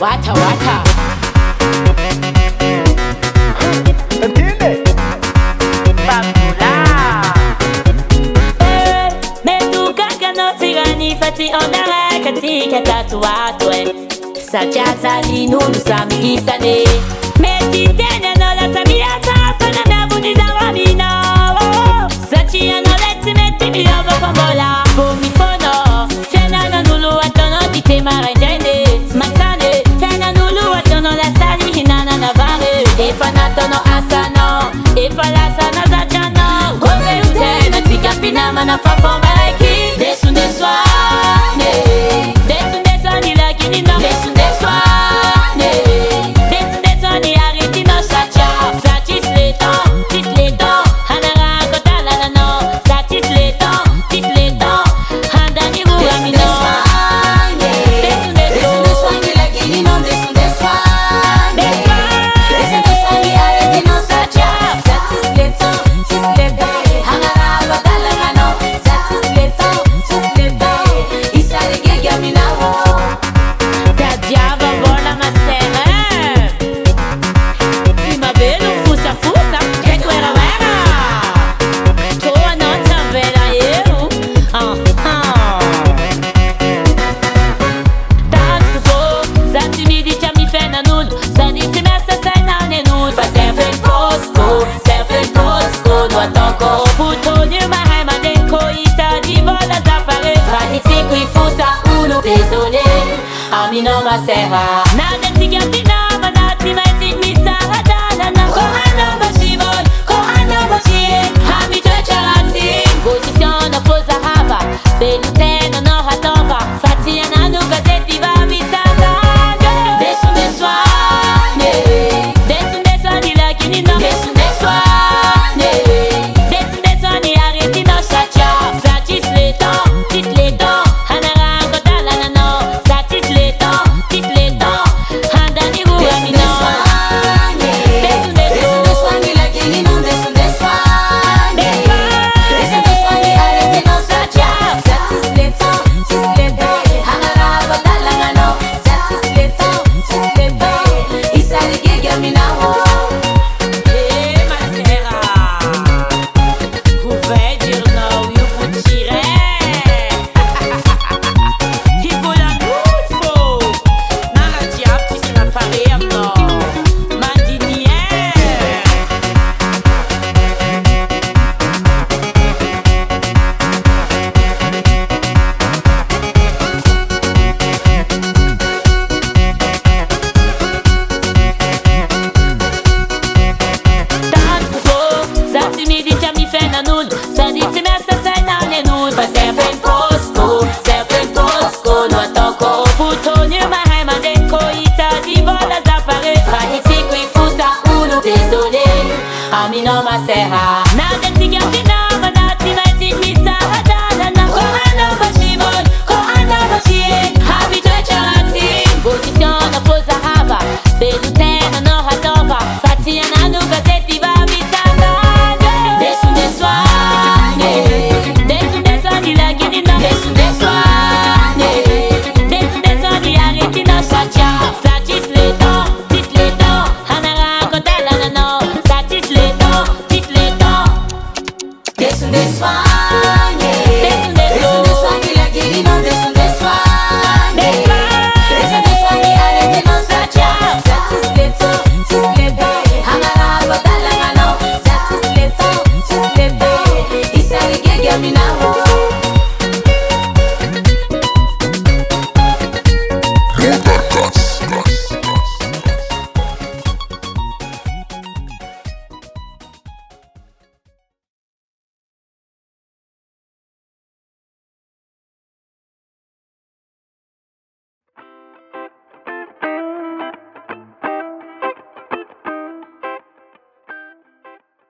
Wata wata. ¿Entiendes? Fati ondare katika tatuatwe Sachaza linulu sami isane Meti tenya no la samia safana Nabuniza wamino Sachi ano leti meti miyobo kombola Bumi fono Fena no nulu atono dite marenjene Matane Fena nulu atono la sali hinana navare Efana tono asano Efala sana zachano Gome utena tika pinama na fafo mareki Desu deswa Amino maserra Nada tiga pinama Nati maiti misara Dalana Kohana bashivon Kohana bashie Habito charati Position na foza hava Beluteno no hatova Fatiana no gazeti va visada Desu deswane Desu deswani lakini no Desu deswane Desu deswani arrêti no chacha Satis leton Amino maserra Nada tiga pinama Nati maiti misara Dalana Kohana bashivon Kohana bashie Habito charati Position na foza hava Beluteno no hatova Fatiana no gazeti va visada Desu deswane Desu deswani lakini no Desu deswane Desu deswani arrêti no sacha Satis leton Hanara kotala no no Satis leton This one.